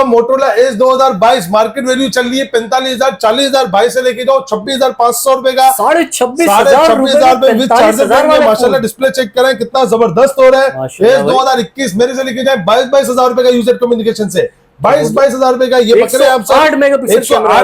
Motorola as 2022 market value चल रही है 45,000, 40,000 भाई से लेके जाओ 26,500 रुपए का, 26,500 रुपए विद चार्जर। माशाल्लाह डिस्प्ले चेक करें कितना जबरदस्त हो रहा है। एज 2021 मेरे से लेके जाए 22,000 रुपए का यूजर कम्युनिकेशन से, 22,000 रुपए का ये पकड़े आप 108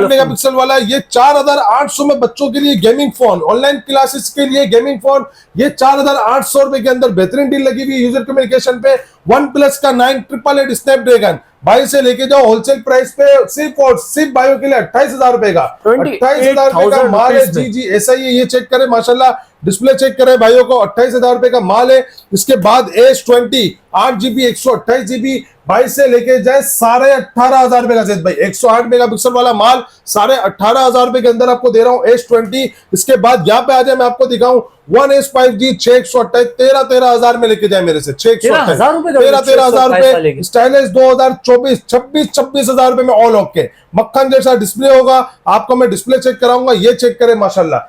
मेगापिक्सल वाला। ये 4,800 में बच्चों के लिए गेमिंग फोन, ऑनलाइन क्लासेस के लिए गेमिंग फोन, ये 4,800 रुपए के अंदर बेहतरीन डील लगी हुई यूजर कम्युनिकेशन पे। वन प्लस का 988 स्नैपड्रैगन भाई से लेके जाओ होलसेल प्राइस पे सिर्फ और सिर्फ भाइयों के लिए 28,000 रुपए का, 28,000 रुपए का माल है। जी ऐसा ही है, ये चेक करें माशाल्लाह डिस्प्ले चेक करें भाइयों को, 28,000 रुपए का माल है। इसके बाद S20 8GB 128GB भाई से लेके जाए 18,500 रुपए का जेद भाई, 108 मेगापिक्सल वाला माल 18,500 रुपए के अंदर आपको दे रहा हूँ S20। इसके बाद यहाँ पे आ जाए मैं आपको दिखाऊं One S 5G 628 13,000 में लेके जाए मेरे से, 13,000 रुपए। स्टाइलिश 2024 26,000 रुपए में ऑल ओके मक्खन जैसा डिस्प्ले होगा। आपको मैं डिस्प्ले चेक कराऊंगा, ये चेक करें माशाल्लाह,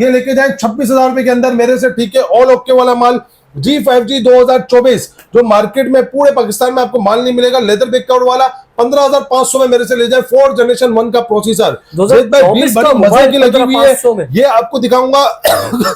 ये लेके जाए 26,000 रुपए के अंदर मेरे से, ठीक है। ऑल ओके वाला माल G5G 2024 जो मार्केट में पूरे पाकिस्तान में आपको माल नहीं मिलेगा, लेदर बैकग्राउंड वाला 15,500 में मेरे से ले जाए। 4th जनरेशन 1 का प्रोसेसर, मजे की लगी हुई है। ये आपको दिखाऊंगा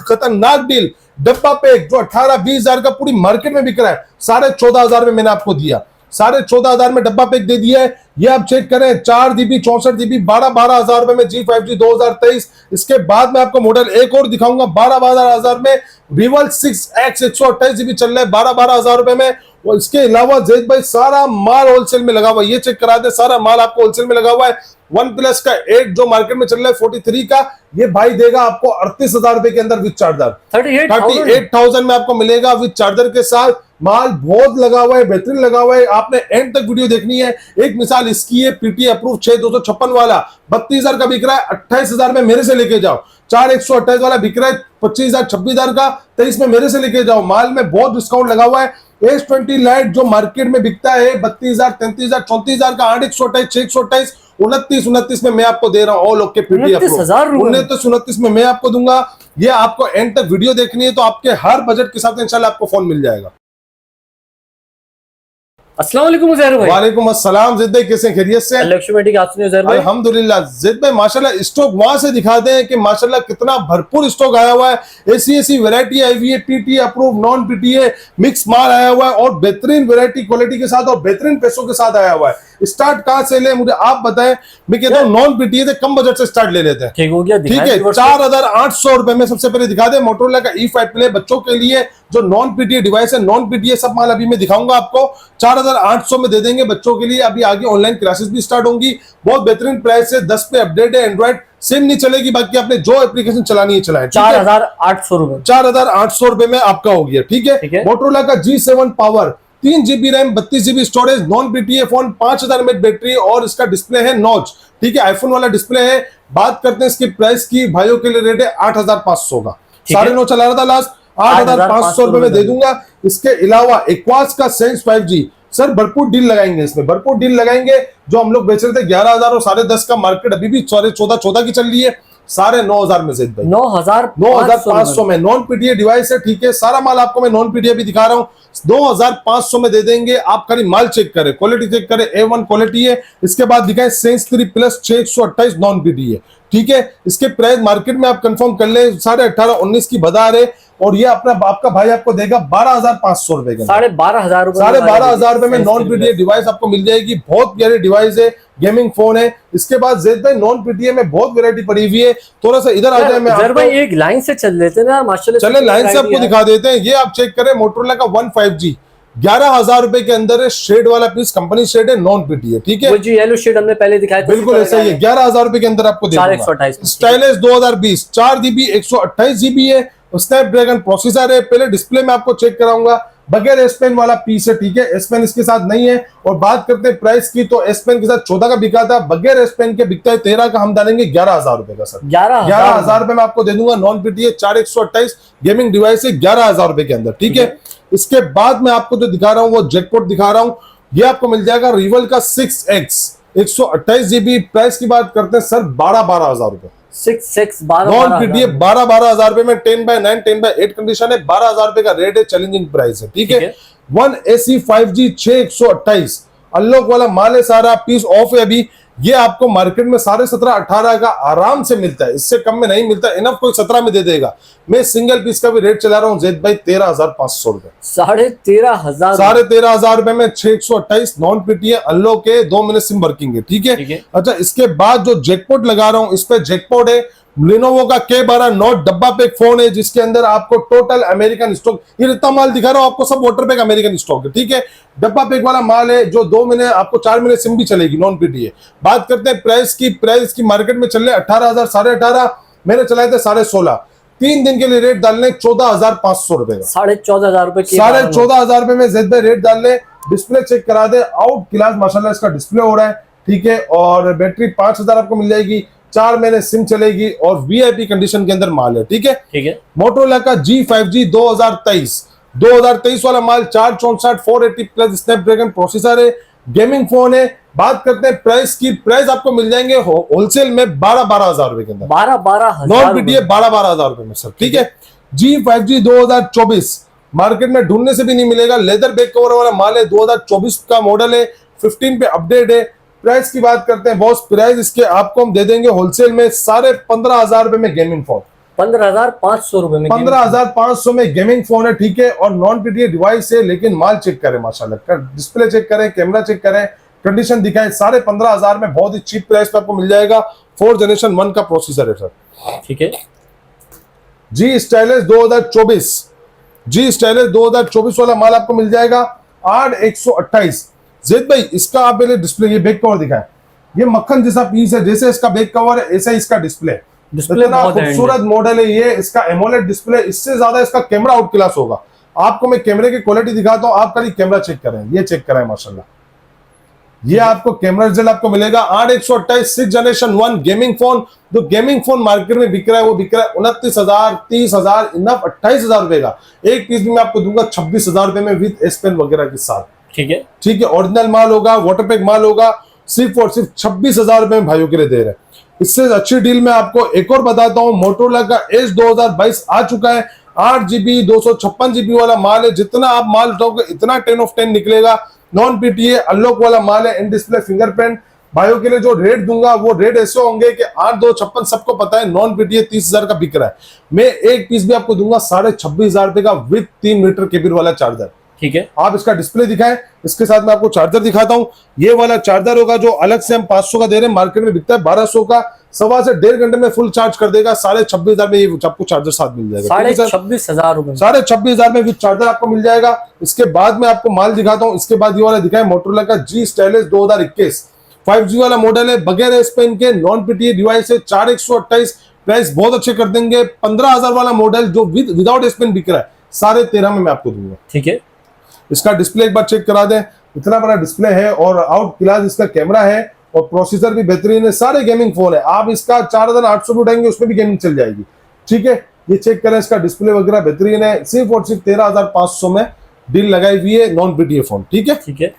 खतरनाक डील, डब्बा पैक जो 18-20,000 का पूरी मार्केट में बिक रहा है, 14,500 में मैंने आपको दिया, 14,500 में डब्बा पैक दे दिया है। ये आप चेक करें 4GB 64GB 12,000 रुपए में G5G 2023। इसके बाद में आपको मॉडल एक और दिखाऊंगा 12,000 में Revolt 6X 128GB चल रहा है 12,000 रुपए में। और इसके अलावा जैद भाई सारा माल होलसेल में लगा हुआ है, ये चेक करा दे, सारा माल आपको होलसेल में लगा हुआ है। वन प्लस का 8 जो मार्केट में चल रहा है 43 का, ये भाई देगा आपको 38,000 रुपए के अंदर विद चार्जर, 38,000 में आपको मिलेगा विद चार्जर के साथ। माल बहुत लगा हुआ है, बेहतरीन लगा हुआ है, आपने एंड तक वीडियो देखनी है। एक मिसाल इसकी है PTA अप्रूव 6256 वाला 32,000 का बिक रहा है, 28,000 में मेरे से लेके जाओ। 4128 वाला बिक रहा है 25,000 26,000 का, 23 में मेरे से लेके जाओ। माल में बहुत डिस्काउंट लगा हुआ है। S20 लाइट जो मार्केट में बिकता है 32,000 33,000 34,000 का, 8,128 628 29 में मैं आपको दे रहा हूँ ऑल ओके PTA अप्रूव 29 में मैं आपको दूंगा। ये आपको एंड तक वीडियो देखनी है तो आपके हर बजट के साथ इंशाल्लाह आपको फोन मिल जाएगा। अस्सलाम वालेकुम उज़ैर भाई। वालेकुम अस्सलाम जिद भाई, कैसे खैरियत से? अल्हम्दुलिल्लाह जिद भाई माशाल्लाह स्टॉक वहां से दिखा दें कि माशाल्लाह कितना भरपूर स्टॉक आया हुआ है। ऐसी वैरायटी आई हुई है, PTA approve non PTA mix माल आया हुआ है और बेहतरीन वैरायटी क्वालिटी के साथ और बेहतरीन पैसों के साथ आया हुआ है। स्टार्ट कहां से ले मुझे आप बताएं, मैं कहता हूँ नॉन PTA से कम बजट से स्टार्ट ले लेते हैं, ठीक हो गया? ठीक है 4,800 रुपए में सबसे पहले दिखा दे मोटोरोला का E5 प्ले बच्चों के लिए जो नॉन PTA डिवाइस है। नॉन PTA सब माल अभी मैं दिखाऊंगा आपको 4,800 में दे देंगे बच्चों के लिए। अभी आगे ऑनलाइन क्लासेस भी स्टार्ट होंगी, बहुत बेहतरीन प्राइस है। 10 पे अपडेट है, एंड्रॉइड सिम नहीं चलेगी, बाकी आपने जो एप्लीकेशन चलानी है चलाएं। 4,800 रुपए, 4,800 रुपए में आपका हो गया, ठीक है। मोटोरोला का G7 power 3GB RAM 32GB storage, non PTA phone, 5,000 mAh battery और इसका डिस्प्ले है नॉच, ठीक है आईफोन वाला डिस्प्ले है। बात करते हैं इसकी प्राइस की, भाइयों के लिए रेट है 8,500 का, 9.5 चला रहा था लास्ट, 8,500 रुपए में दे दूंगा। इसके अलावा एक्वास का सेंस 5G सर भरपूर डील लगाएंगे, इसमें भरपूर डील लगाएंगे। जो हम लोग बेच रहे थे 11,000 और 10.5 का मार्केट अभी भी 14 की चल रही है, 9,500 में से 9,500 में नॉन PTA डिवाइस है, ठीक है। सारा माल आपको मैं नॉन PTA भी दिखा रहा हूँ, 2,500 में दे देंगे। आप खाली माल चेक करें, क्वालिटी चेक करें, A1 क्वालिटी है। इसके बाद दिखाएं सेंस 3 प्लस 628 नॉन PTA, ठीक है। इसके प्राइस मार्केट में आप कंफर्म कर ले 18,500 19 की बाजार है और ये अपना आपका भाई आपको देगा 12,500 रुपए का, 12,500 रुपए में नॉन PTA डिवाइस आपको मिल जाएगी। बहुत प्यारी डिवाइस है, गेमिंग फोन है। इसके बाद ज़ैद भाई नॉन PTA में बहुत वैरायटी पड़ी हुई है, थोड़ा सा इधर आ जाए। मैं भाई एक लाइन से चल लेते हैं ना, माशाल्लाह चले लाइन से आपको दिखा देते हैं। ये आप चेक करें मोटोरोला का One 5G 11,000 रुपए के अंदर है, शेड वाला पीस कंपनी शेड है, नॉन PTA, ठीक है। वो जो येलो शेड हमने पहले दिखाया था बिल्कुल ऐसा ही है, 11,000 रुपए के अंदर आपको स्टाइलिश 2020 4GB 128GB है, स्नैपड्रैगन प्रोसेसर है। पहले डिस्प्ले में आपको चेक कराऊंगा, बगैर S Pen वाला पीस है, ठीक है। S Pen इसके साथ नहीं है। और बात करते हैं प्राइस की तो S Pen के साथ 14 का बिका था, बगैर S Pen के बिकता है 13 का, हम डालेंगे 11,000 रुपए का सर, 11,000 रुपए में आपको दे दूंगा। नॉन PTA 4128 गेमिंग डिवाइस है 11,000 रुपए के अंदर, ठीक है। इसके बाद मैं आपको जो दिखा रहा हूँ वो जैकपॉट दिखा रहा हूँ, ये आपको मिल जाएगा Revolt का 6X 128GB। प्राइस की बात करते हैं सर 12,000 रुपए, 6X नॉन PTA 12,000 रुपए में 10/9 10/8 कंडीशन है, 12,000 रुपए का रेट है, चैलेंजिंग प्राइस है, ठीक है। One AC 5G 6 128 अनलॉक वाला माल है, सारा पीस ऑफ है अभी। ये आपको मार्केट में 17.5-18 का आराम से मिलता है, इससे कम में नहीं मिलता। इनफ कोई 17 में दे देगा। मैं सिंगल पीस का भी रेट चला रहा हूँ जैद भाई 13,500 रुपए। 13,500 13,500 रुपए में 628 नॉन पीटी है, अनलॉक है, 2 महीने सिम वर्किंग है, ठीक है। अच्छा, इसके बाद जो जैकपॉट लगा रहा हूँ इस पे जैकपॉट है लिनोवो का K12 नोट डब्बा पैक फोन है, जिसके अंदर आपको टोटल अमेरिकन स्टॉक, ये इतना माल दिखा रहा हूं आपको, सब वाटर पैक अमेरिकन स्टॉक है, ठीक है। डब्बा पैक वाला माल है जो 2 महीने आपको 4 महीने सिम भी चलेगी, नॉन पीटी है। बात करते हैं प्राइस की मार्केट में चल रहे 18,000, 18,500, मैंने चलाए थे 16,500। 3 दिन के लिए रेट डालने 14,500 रुपए का, 14,500 रुपए, 14,500 रुपए में जेड भाई रेट डाल ले। डिस्प्ले चेक करा दे, आउट क्लास माशाल्लाह इसका डिस्प्ले हो रहा है, ठीक है। और बैटरी 5,000 आपको मिल जाएगी, 4 महीने सिम चलेगी और वीआईपी कंडीशन के अंदर माल है, ठीक है। मोटोरोला का G5G 2023 वाला माल, 464 480 प्लस स्नैपड्रैगन प्रोसेसर है, गेमिंग फोन है। बात करते हैं प्राइस की, प्राइस आपको मिल जाएंगे होलसेल में 12,000 रुपए के अंदर, 12,000 नॉन पीटीए 12,000 रुपए में सर, ठीक है। G5G 2024 मार्केट में ढूंढने से भी नहीं मिलेगा, लेदर बैक कवर वाला माल है, 2024 का मॉडल है, 15 पे अपडेट है। प्राइस की बात करते हैं बॉस, प्राइस इसके आपको हम दे देंगे होलसेल में 15,500 रुपए में गेमिंग फोन, 15,500 रुपए में, 15,500 में गेमिंग फोन है, ठीक है। और नॉन पीटीए डिवाइस है, लेकिन माल चेक करें माशाल्लाह, डिस्प्ले चेक करें, कैमरा चेक करें, कंडीशन दिखाएं, 15,500 में बहुत ही चीप प्राइस पे आपको मिल जाएगा। 4th जनरेशन 1 का प्रोसेसर है सर, ठीक है। जी स्टाइलिश 2024 वाला माल आपको मिल जाएगा 8,128। जेद भाई इसका आप पहले डिस्प्ले, ये बैक कवर दिखाएं, ये मक्खन जैसा पीस है, जैसे इसका बैक कवर है ऐसा ही इसका डिस्प्ले खूबसूरत मॉडल है ये। इसका एमोलेड डिस्प्ले, इससे ज्यादा इसका कैमरा आउट क्लास होगा। आपको मैं कैमरे की क्वालिटी दिखाता हूं, आप खाली कैमरा चेक करें, ये चेक करें माशाल्लाह, ये आपको कैमरा रिजल्ट आपको मिलेगा। 8,128 6th जनरेशन 1 गेमिंग फोन। जो गेमिंग फोन मार्केट में बिक रहा है वो बिक रहा है 29,000, 30,000, इनफ 28,000 रुपए का। एक पीस भी मैं आपको दूंगा 26,000 रुपए में विद एस पेन वगैरह के साथ, ठीक है, ठीक है। ओरिजिनल माल होगा, वाटर पैक माल होगा, सिर्फ और सिर्फ 26,000 रुपए में भाइयों के लिए दे रहे हैं। इससे अच्छी डील में आपको एक और बताता हूं, मोटोरोला का एज 2022 आ चुका है। 8GB 256GB वाला माल है, जितना आप माल उठाओगे इतना 10 of 10 निकलेगा। नॉन पीटीए अनलॉक वाला माल है, इन डिस्प्ले फिंगरप्रिंट। भाइयों के लिए जो रेट दूंगा वो रेट ऐसे होंगे कि 8,256 सबको पता है, नॉन पीटीए 30,000 का बिक रहा है। मैं एक पीस भी आपको दूंगा 26,500 रुपए का विद 3 मीटर केबल वाला चार्जर, ठीक है। आप इसका डिस्प्ले दिखाएं, इसके साथ मैं आपको चार्जर दिखाता हूं। ये वाला चार्जर होगा जो अलग से हम 500 का दे रहे हैं, मार्केट में बिकता है 1,200 का। 1.25 से 1.5 घंटे में फुल चार्ज कर देगा। 26,500 में ये आपको चार्जर साथ मिल जाएगा, 26,500 रुपए, 26,500 में विद चार्जर आपको मिल जाएगा। इसके बाद में आपको माल दिखाता हूं, इसके बाद ये वाला दिखाएं, मोटोरोला का G स्टाइलिश 2021 5G वाला मॉडल है, बगैर एस पेन के, नॉन पीटीए डिवाइस है, 4,128। प्राइस बहुत अच्छे कर देंगे। 15,000 वाला मॉडल जो विदाउट एस पेन बिक रहा है 13,500 में मैं आपको दूंगा, ठीक है। इसका डिस्प्ले एक बार चेक करा दें, इतना बड़ा डिस्प्ले है और आउट क्लास इसका कैमरा है और प्रोसेसर भी बेहतरीन है। सारे गेमिंग फोन है, आप इसका 4,800 उठाएंगे उसमें भी गेमिंग चल जाएगी, ठीक है। ये चेक करें, इसका डिस्प्ले वगैरह बेहतरीन है। सिर्फ और सिर्फ 13,500 में डील लगाई हुई है, नॉन पीटीए फोन, ठीक है, ठीक है।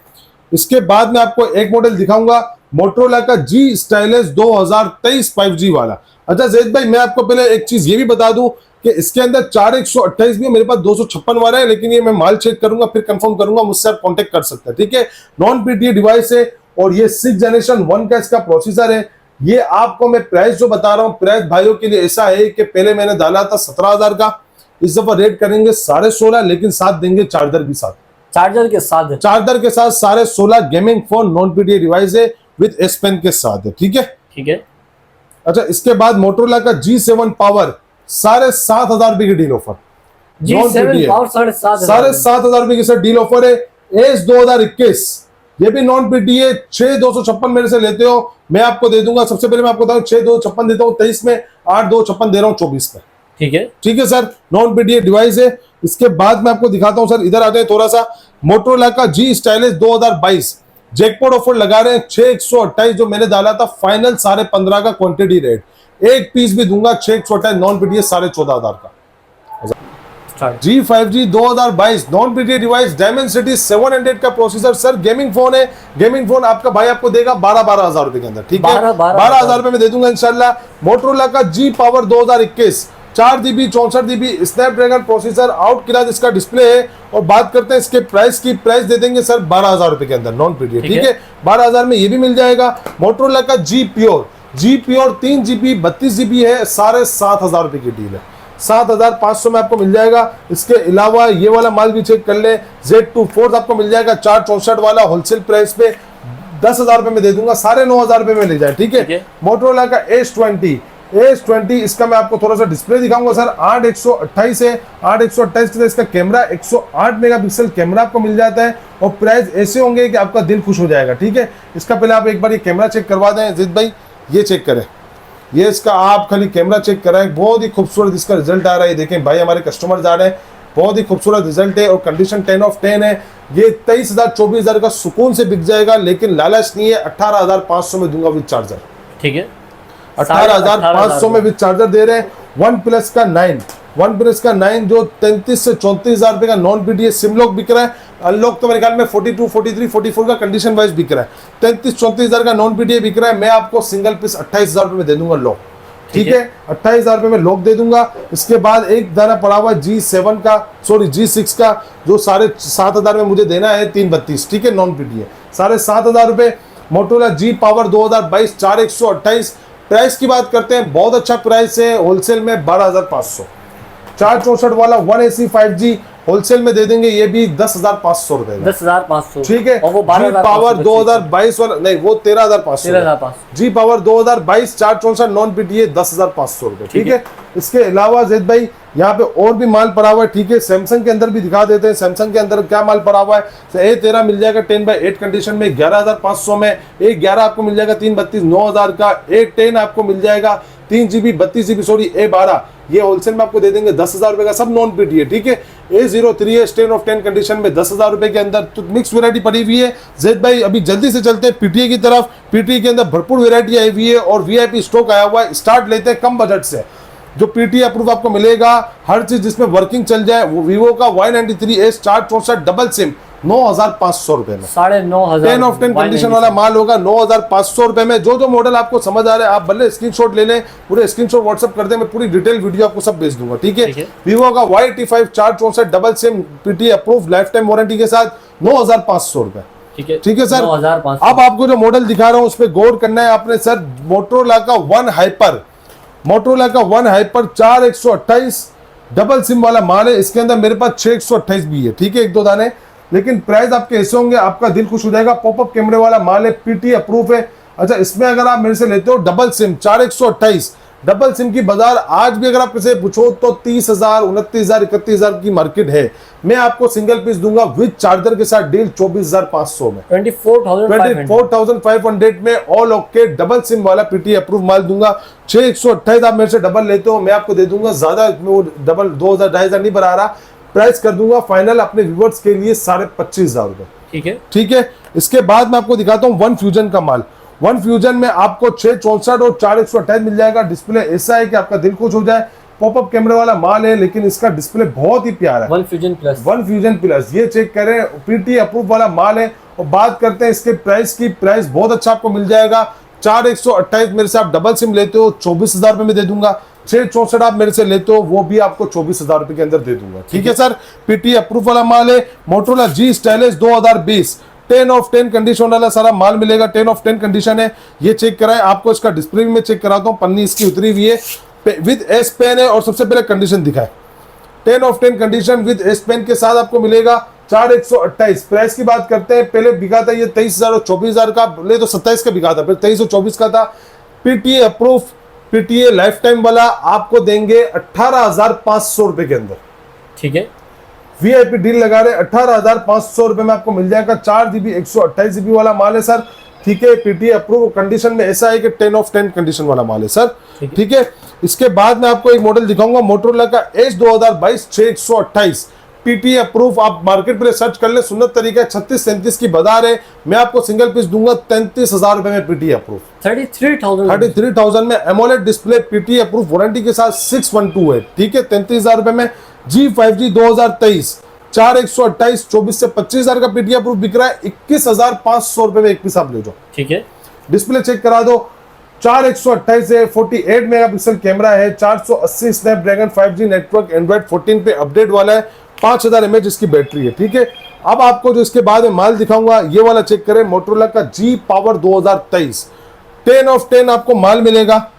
इसके बाद में आपको एक मॉडल दिखाऊंगा, मोटोरोला का G स्टाइलिश 2023 5G वाला। अच्छा जैद भाई, मैं आपको पहले एक चीज ये भी बता दूं कि इसके अंदर 4,128 भी है, मेरे पास 256 वाला है, लेकिन ये मैं माल चेक करूंगा फिर कंफर्म करूंगा, मुझसे आप कांटेक्ट कर सकते हैं, ठीक है। नॉन पीटीए डिवाइस है और ये 6th जनरेशन 1 का इसका प्रोसेसर है। ये आपको मैं प्राइस जो बता रहा हूँ, प्राइस भाइयों के लिए ऐसा है कि पहले मैंने डाला था 17,000 का, इस दफा रेट करेंगे 16,500, लेकिन साथ देंगे चार्जर के साथ, चार्जर के साथ 16,500 gaming phone non PTA device है विद एस पेन के साथ है, ठीक है, ठीक है। अच्छा इसके बाद मोटोरोला का G7 पावर 7,500 रुपए की डील ऑफर, G7 पावर 7,500 रुपए की सर डील ऑफर है। एज 2021 ये भी नॉन पीटीए, 6,256 मेरे से लेते हो, मैं आपको दे दूंगा। सबसे पहले मैं आपको बताऊं 6,256 देता हूं 23 में, 8,256 दे रहा हूं 24 में, ठीक है, ठीक है सर। नॉन पीटीए डिवाइस है। इसके बाद मैं आपको दिखाता हूं सर, इधर आ जाए थोड़ा सा, मोटोरोला का G स्टाइलिश 2022 जैकपॉट ऑफर लगा रहे हैं 6,128, जो मैंने डाला था फाइनल 15,500 का क्वांटिटी रेट। एक पीस भी दूंगा 6,128 नॉन पीटीए 14,500 का। G5G 2022 non PTA device, Dimensity 700 का प्रोसेसर सर, गेमिंग फोन है। गेमिंग फोन आपका भाई आपको देगा 12,000 रुपए के अंदर, ठीक है, 12,000 रुपए में दे दूंगा इंशाल्लाह। मोटोरोला का G power 2021 4GB 64GB Snapdragon processor out class इसका डिस्प्ले है। और बात करते हैं इसके प्राइस की, प्राइस दे देंगे सर 12,000 रुपए के अंदर नॉन पीडीएफ, ठीक है 12,000 में ये भी मिल जाएगा। मोटरोला का जी प्योर 3GB 32GB है, 7,500 रुपए की डील है, 7,500 में आपको मिल जाएगा। इसके अलावा ये वाला माल भी चेक कर ले, Z2 फोर्थ आपको मिल जाएगा 464 वाला होलसेल प्राइस पे 10,000 रुपए में दे दूंगा, 9,500 रुपए में ले जाए, ठीक है। मोटरोला का S20 इसका मैं आपको थोड़ा सा डिस्प्ले दिखाऊंगा सर, 8/128 है, 8/128 के इसका कैमरा 108 मेगापिक्सल कैमरा आपको मिल जाता है। और प्राइस ऐसे होंगे कि आपका दिल खुश हो जाएगा, ठीक है। इसका पहले आप एक बार ये कैमरा चेक करवा दें जिद भाई, ये चेक करें, ये इसका आप खाली कैमरा चेक कराएं, बहुत ही खूबसूरत इसका रिजल्ट आ रहा है। देखें भाई हमारे कस्टमर आ रहे हैं, बहुत ही खूबसूरत रिजल्ट है और कंडीशन 10 of 10 है। ये 23,000 24,000 का सुकून से बिक जाएगा, लेकिन लालच नहीं है, 18,500 में दूंगा विद चार्जर, ठीक है 18,500 में विद चार्जर दे रहे हैं। वन प्लस का 9 जो 33 से 34,000 रुपए का नॉन पीडीएफ सिम लॉक बिक रहा है, अनलॉक तो मेरे ख्याल में 42, 43, 44 का कंडीशन वाइज बिक रहा है, 33-34,000 का नॉन पीडीएफ बिक रहा है। मैं आपको सिंगल पीस 28,000 रुपए में दे दूंगा लॉक, ठीक है 28,000 रुपए में लॉक दे दूंगा। इसके बाद एक दाना पड़ा हुआ G6 का जो 7,500 में मुझे देना है 332, ठीक है नॉन पीडीएफ 7,500 रुपए। मोटोरोला जी पावर 2022 4/128 प्राइस की बात करते हैं, बहुत अच्छा प्राइस है, होलसेल में 12,500, 464 वाला 1AC 5G होलसेल में दे देंगे, ये भी 10,500 रुपए, 10,500, ठीक है। और वो जी पावर 2022 वाला नहीं, वो 13,500 जी पावर 2022 464 नॉन पीडीएफ 10,500 रुपए, ठीक है। इसके अलावा जैद भाई यहाँ पे और भी माल पड़ा हुआ है, ठीक है। सैमसंग के अंदर भी दिखा देते हैं, सैमसंग के अंदर क्या माल पड़ा हुआ है। A13 मिल जाएगा 10/8 कंडीशन में 11,500 में, A11 आपको मिल जाएगा 332 9,000 का, A10 आपको मिल जाएगा 3GB 32GB सॉरी A12 ये होलसेल में आपको दे देंगे 10,000 रुपए का, सब नॉन पीडीएफ, ठीक है। A03 10 of 10 कंडीशन में 10,000 रुपए के अंदर, तो मिक्स वैरायटी पड़ी हुई है। जैद भाई अभी जल्दी से चलते हैं पीटीए की तरफ, पीटीए के अंदर भरपूर वैरायटी आई हुई है और वीआईपी स्टॉक आया हुआ है। स्टार्ट लेते हैं कम बजट से, जो पीटीए अप्रूव आपको मिलेगा, हर चीज जिसमें वर्किंग चल जाए, वो वीवो का Y93S 464 डबल सिम 9,500 रुपए में, 9,500 10 of 10 कंडीशन वाला माल होगा 9,500 रुपए में। जो मॉडल आपको समझ आ रहा है आप भले स्क्रीनशॉट ले लें, पूरे स्क्रीनशॉट व्हाट्सएप कर दें, मैं पूरी डिटेल वीडियो आपको सब भेज दूंगा, ठीक है। वीवो का Y85 464 double SIM PTA approve life time warranty के साथ 9,500 रुपए, ठीक है सर। अब आपको जो मॉडल दिखा रहा हूं उस पर गौर करना है आपने सर। मोटोरोला का वन हाइपर 4/128 डबल सिम वाला माल है, इसके अंदर मेरे पास 6/128 भी है, ठीक है, एक दो दाने, लेकिन प्राइस आपके ऐसे होंगे आपका दिल खुश हो जाएगा। पॉपअप कैमरे वाला माल है, पीटीए अप्रूव है। अच्छा इसमें अगर आप मेरे से लेते हो डबल सिम 4/128 डबल सिम की बाजार आज भी अगर आप किसी पूछो तो 30,000 29,000 31,000 की मार्केट है। मैं आपको सिंगल पीस दूंगा विद चार्जर के साथ डील 24,500 में, 24,500 में ऑल ओके डबल सिम वाला पीटीए अप्रूव माल दूंगा। 6/128 आप मेरे से डबल लेते हो, मैं आपको दे दूंगा ज्यादा, डबल 2,000 2,500 नहीं बढ़ा रहा, प्राइस कर दूंगा फाइनल अपने व्यूअर्स के लिए 25,500 रुपए, ठीक है, ठीक है। इसके बाद मैं आपको दिखाता हूँ वन फ्यूजन का माल। वन फ्यूजन में आपको 6/64 और 4/128 मिल जाएगा। डिस्प्ले ऐसा है कि आपका दिल खुश हो जाए, पॉपअप कैमरे वाला माल है, लेकिन इसका डिस्प्ले बहुत ही प्यारा है। वन फ्यूजन प्लस ये चेक करें, पीटीए अप्रूव वाला माल है। और बात करते हैं इसके प्राइस की, प्राइस बहुत अच्छा आपको मिल जाएगा। 4/128 मेरे से आप डबल सिम लेते हो 24,000 रुपए में दे दूंगा। 6/64 आप मेरे से लेते हो वो भी आपको 24,000 रुपए के अंदर दे दूंगा, ठीक है सर। पीटीए अप्रूव वाला माल है। Motorola G stylish 2020 10 of 10 condition वाला सारा माल मिलेगा, 10 of 10 कंडीशन है। ये चेक कराएं, आपको इसका डिस्प्ले में चेक कराता हूं, पन्नी इसकी उतरी हुई है, विद एस पेन है। और सबसे पहले कंडीशन दिखाए, 10 of 10 condition with S pen के साथ आपको मिलेगा 4/128। प्राइस की बात करते हैं, पहले बिका था ये 23,000 और 24,000 का, ले तो 27 का बिका था, फिर 23 और 24 का था। PTA approve PTA life time वाला आपको देंगे 18,500 रुपए के अंदर, ठीक है। वीआईपी डील लगा रहे 18,500 रुपए में आपको मिल जाएगा। 4GB 128GB वाला माल है सर, ठीक है। पीटीए अप्रूव कंडीशन में ऐसा है कि 10 of 10 कंडीशन वाला माल है सर, ठीक है। इसके बाद मैं आपको एक मॉडल दिखाऊंगा, मोटोरोला का एज 2022 6/128 पीटीए अप्रूव। आप मार्केट पर सर्च कर ले, सुन्नत तरीका 36-37 की बाजार है। मैं आपको सिंगल पीस दूंगा 33,000 रुपए में पीटीए अप्रूव, 33,000 में AMOLED display PTA approve warranty के साथ 612 है, ठीक है। 33,000 रुपए में G5G 2023 4/128 24 से 25,000 का पीटीए अप्रूव बिक रहा है। 21,500 रुपए में एक पीस आप ले जाओ, ठीक है। डिस्प्ले चेक करा दो, 4128 है, 48 मेगापिक्सल कैमरा है, 480 स्नैपड्रैगन 5G नेटवर्क एंड्रॉइड 14 पे अपडेट वाला है, 5000 mAh इसकी बैटरी है। ठीक है, अब आपको जो इसके बाद में माल दिखाऊंगा ये वाला चेक करें, मोटरोला का G पावर 2023 10 ऑफ 10 आपको माल मिलेगा।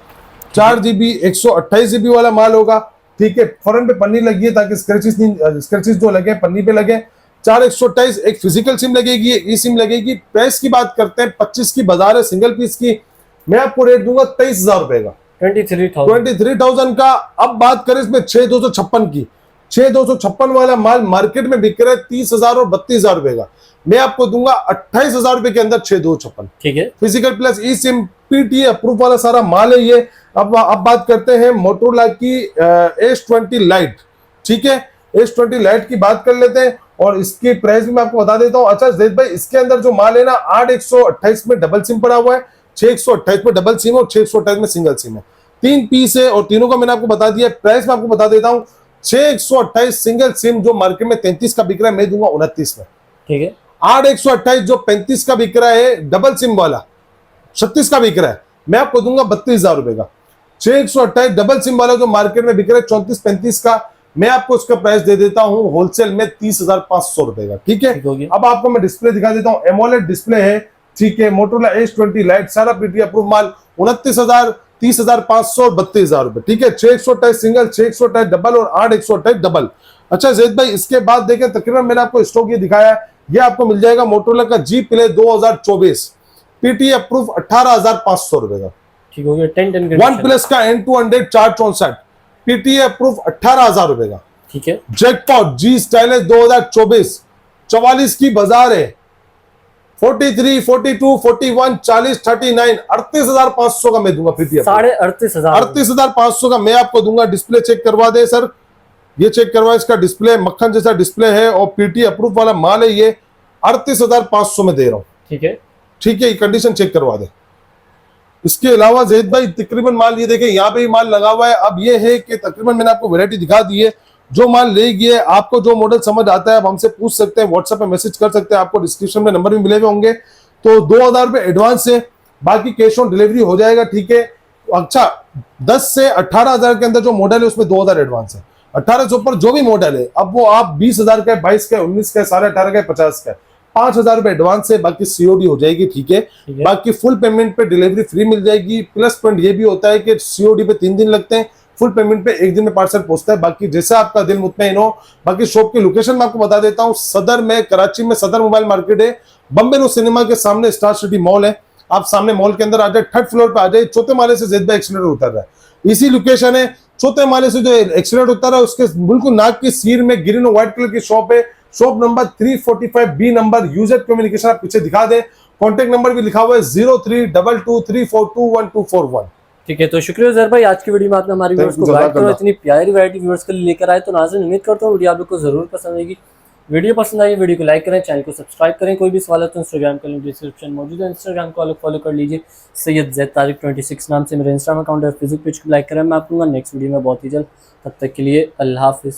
4GB 128GB वाला माल होगा। ठीक है, फ्रंट पे पन्नी लगी है ताकि स्क्रैचेस जो लगे पन्नी पे लगे। 4128 एक फिजिकल सिम लगेगी, ई सिम लगेगी। प्राइस की बात करते हैं 25 की बाजार है सिंगल पीस की, मैं आपको रेट दूंगा 23,000 रुपए का, 23,000 का। अब बात करें इसमें 6256 की, 6256 वाला माल मार्केट में बिक रहा है 30,000 और 32,000 रुपए का, मैं आपको दूंगा 28,000 रुपए के अंदर 6256। ठीक है, फिजिकल प्लस ई सिम पीटी अप्रूव वाला सारा माल है ये। अब बात करते हैं मोटरोला की S20 लाइट। ठीक है, S20 लाइट की बात कर लेते हैं और इसकी प्राइस भी मैं आपको बता देता हूं। अच्छा जैद भाई, इसके अंदर जो माल है ना 8128 में डबल सिम पड़ा हुआ है, 6128 में डबल सिम और 6128 में सिंगल सिम है, 3 पीस है और तीनों का मैंने आपको बता दिया। प्राइस मैं आपको बता देता हूं, 6128 सिंगल सिम जो मार्केट में 33 का बिक रहा है, मैं दूंगा 29 में। ठीक है, 8128 जो 35 का बिक रहा है डबल सिम वाला 36 का बिक रहा है, मैं आपको दूंगा 32,000 रुपए का। 6128 डबल सिम वाला जो मार्केट में बिक रहा है 34-35 का, मैं आपको उसका प्राइस दे देता हूं होलसेल में 30,500 रुपए का। ठीक है, अब आपको मैं डिस्प्ले दिखा देता हूं, एमोलेड डिस्प्ले है। ठीक है, मोटरोला S20 लाइट सारा पीटी अप्रूव माल 29,000, 30,500 और 32,000 रुपए। ठीक है, 6128 सिंगल, 6128 डबल और 8128 डबल। अच्छा जैद भाई, इसके बाद देखें तकरीबन मैंने आपको स्टॉक ये दिखाया है, ये आपको मिल जाएगा मोटरोला का G प्ले 2024 पीटी अप्रूव 18,500 रुपए का। ठीक हो गया, 10 वन प्लस का N200 464 पीटी अप्रूव 18,000 रुपए का। ठीक है, जैकपॉट G स्टाइलिश 2024 44 की बाजार है, 43, 42, 41, 40, 39 38,500 का मैं दूंगा। पीटी 38,500 का मैं आपको दूंगा। डिस्प्ले चेक करवा दे सर, ये चेक करवा, इसका डिस्प्ले मक्खन जैसा डिस्प्ले है और पीटी अप्रूव वाला माल है, ये 38,500 में दे रहा हूं। ठीक है, ठीक है, कंडीशन चेक करवा दे। इसके अलावा जैद भाई तकरीबन माल ये देखें, यहाँ पे ही माल लगा हुआ है। अब ये है कि तकरीबन मैंने आपको वैरायटी दिखा दी है, जो माल ले गए आपको जो मॉडल समझ आता है आप हमसे पूछ सकते हैं, व्हाट्सएप पे मैसेज कर सकते हैं, आपको डिस्क्रिप्शन में नंबर भी मिले हुए होंगे। तो 2,000 रुपए एडवांस है, बाकी कैश ऑन डिलीवरी हो जाएगा। ठीक है, अच्छा 10 से 18,000 के अंदर जो मॉडल है उसमें 2,000 एडवांस है। 18 से ऊपर जो भी मॉडल है, अब वो आप 20,000 का, 22 का, 19 का, 18,500 का, 50 का, 5,000 रुपए एडवांस है, बाकी सीओडी हो जाएगी। ठीक है, बाकी फुल पेमेंट पे डिलीवरी फ्री मिल जाएगी। प्लस पॉइंट ये भी होता है कि सीओडी पे 3 दिन लगते हैं, फुल पेमेंट पे 1 दिन में पार्सल पहुंचता है। बाकी जैसा आपका दिल मुतमईन हो। बाकी शॉप की लोकेशन मैं आपको बता देता हूं, सदर में, कराची में सदर मोबाइल मार्केट है, बम्बे नो सिनेमा के सामने स्टार सिटी मॉल है। आप सामने मॉल के अंदर आ जाए, 3rd फ्लोर पे आ जाए, चौथे माले से ज़ेड भाई एक्सीलेटर उतर रहा है, इसी लोकेशन है। चौथे माले से जो एक्सीलेटर उतर रहा है उसके बिल्कुल नाक की सीर में ग्रीन और व्हाइट कलर की शॉप है, shop number 345B number. User communication आप पीछे दिखा दे, कॉन्टेक्ट नंबर भी लिखा हुआ है 0322342141। ठीक है, तो शुक्रिया ज़हर भाई, आज की वीडियो में आपने हमारी व्यूअर्स को गाइड करो, इतनी प्यारी वैरायटी व्यूअर्स के लिए लेकर आए। तो नाज़रीन उम्मीद करता हूँ वीडियो आप लोग को जरूर पसंद आएगी। वीडियो पसंद आई वीडियो को लाइक करें, चैनल को सब्सक्राइब करें। कोई भी सवाल है तो इंस्टाग्राम का लिंक डिस्क्रिप्शन मौजूद है, इंस्टाग्राम को फॉलो कर लीजिए। सैयद ज़ैद तारिक 26 नाम से मेरा इंस्टाग्राम अकाउंट है, फेसबुक पेज को लाइक करें। मैं आपको नेक्स्ट वीडियो में बहुत ही जल्द, तब तक के लिए अल्लाह हाफिज़।